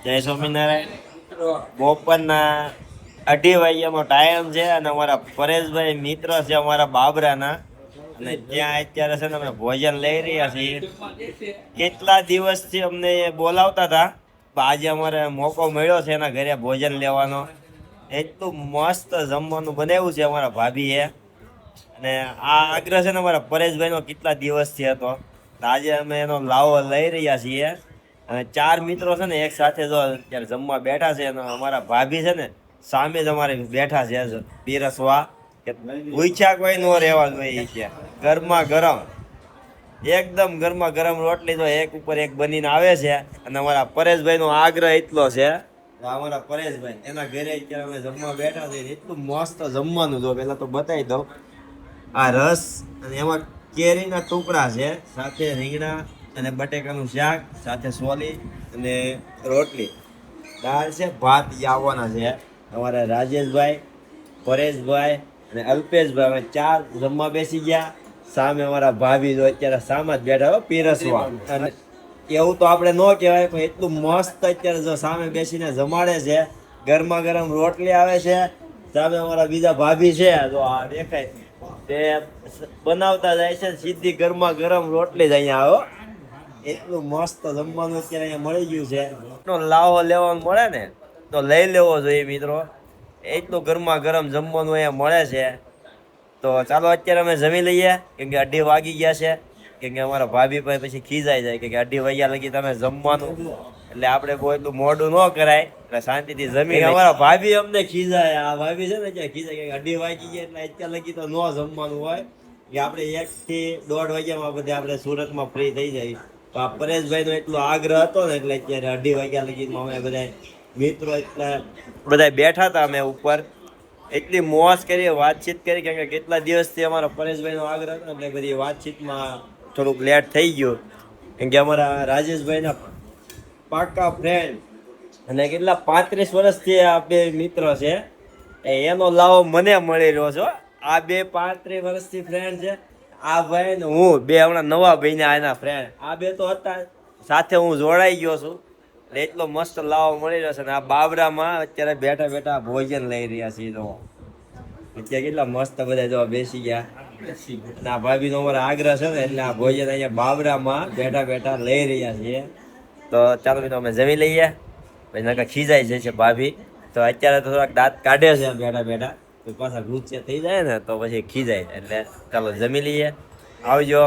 જય સ્વામિનારાયણ. બપોરના 2:30 વાગ્યાનો ટાઈમ છે અને અમારા પરેશભાઈ મિત્ર છે અમારા બાબરાના, અને ત્યાં અત્યારે છે ને અમે ભોજન લઈ રહ્યા છીએ. કેટલા દિવસથી અમને એ બોલાવતા હતા, આજે અમારે મોકો મળ્યો છે એના ઘરે ભોજન લેવાનો. એટલું મસ્ત જમવાનું બનાવ્યું છે અમારા ભાભીએ, અને આ આગ્રહ છે ને અમારા પરેશભાઈનો કેટલા દિવસથી હતો. આજે અમે એનો લાવો લઈ રહ્યા છીએ. અને 4 મિત્રો છે ને એક સાથે જો અત્યારે જમવા બેઠા છે, અને અમારા ભાભી છે ને સામે જ અમારે બેઠા છે પીરસવા. કે પૂછ્યા કોઈ નો રહેવા જોઈએ છે. ગરમા ગરમ, એકદમ ગરમા ગરમ રોટલી તો એક ઉપર એક બનીને આવે છે. અને અમારા પરેશભાઈનો આગ્રહ એટલો છે, અમારા પરેશભાઈ એના ઘરે અત્યારે અમે જમવા બેઠા છીએ. એટલું મસ્ત જમવાનું જો પેલા તો બતાવી દઉં. આ રસ અને એમાં કેરીના ટુકડા છે, સાથે રીંગણા અને બટેકાનું શાક, સાથે સોલી અને રોટલી, દાળ છે, ભાત આવવાના છે. અમારા રાજેશભાઈ, પરેશભાઈ અને અલ્પેશભાઈ અમે 4 જમવા બેસી ગયા. સામે અમારા ભાભી જો અત્યારે સામે જ બેઠા હો પીરસવા. અને એવું તો આપણે ન કહેવાય, પણ એટલું મસ્ત અત્યારે જો સામે બેસીને જમાડે છે. ગરમા ગરમ રોટલી આવે છે. સામે અમારા બીજા ભાભી છે, જો આ દેખાય તે બનાવતા જાય છે. સીધી ગરમા ગરમ રોટલી જ અહીંયા આવો. એટલું મસ્ત જમવાનું અત્યારે અહીંયા મળી ગયું છે. લાવો લેવાનો મળે ને તો લઈ લેવો જોઈએ મિત્રો. એટલું ગરમા ગરમ જમવાનું અહીંયા મળે છે. તો ચાલો અત્યારે અમે જમી લઈએ, કેમ કે 2:30 વાગી ગયા છે. કેમ કે અમારા ભાભી ભાઈ પછી ખીજાઈ જાય કે 2:30 વાગ્યા લગી તમે જમવાનું, એટલે આપણે કોઈ એટલું મોડું ન કરાય, એટલે શાંતિથી જમી. અમારા ભાભી અમને ખીજાય, આ ભાભી છે ને ત્યાં ખીજાય કે 2:30 વાગી ગયા એટલે અત્યાર લગી તો ન જમવાનું હોય, કે આપણે 1 થી 1:30 વાગ્યામાં બધે આપણે સુરતમાં ફ્રી થઈ જાય. તો આ પરેશભાઈનો એટલો આગ્રહ હતો ને, એટલે અત્યારે 2:30 વાગ્યા લગીમાં અમે બધા મિત્રો એટલે બધા બેઠા હતા અમે ઉપર. એટલી મોજ કરી, વાતચીત કરી, કેમ કે કેટલા દિવસથી અમારા પરેશભાઈનો આગ્રહ હતો, એટલે બધી વાતચીતમાં થોડુંક લેટ થઈ ગયું. કેમ કે અમારા રાજેશભાઈના પાકા ફ્રેન્ડ અને કેટલા 35 વર્ષથી આ બે મિત્ર છે, એનો લાવો મને મળી રહ્યો છો. આ બે 35 વર્ષથી ફ્રેન્ડ છે. આ ભાઈ ને હું બે હમણાં નવા બન્યા એના ફ્રેન્ડ. આ બે તો હતા સાથે, હું જોડાઈ ગયો છું. એટલો મસ્ત લાવો મળી રહ્યો છે. અને આ બાબરામાં અત્યારે બેઠા બેઠા ભોજન લઈ રહ્યા છીએ. તો અત્યારે કેટલા મસ્ત બધા જો બેસી ગયા. અને આ ભાભીનો અમારો આગ્રહ છે ને, એટલે આ ભોજન અહીંયા બાબરામાં બેઠા બેઠા લઈ રહ્યા છીએ. તો ચાલો મિત્રો અમે જમી લઈએ, પછી નકર ખીજાઈ જાય છે ભાભી. તો અત્યારે તો થોડાક દાંત કાઢે છે બેઠા બેઠા, તો પાછા ગુસ્સે થઈ જાય ને તો પછી ખીજાય. એટલે ચાલો જમી લઈએ. આવજો.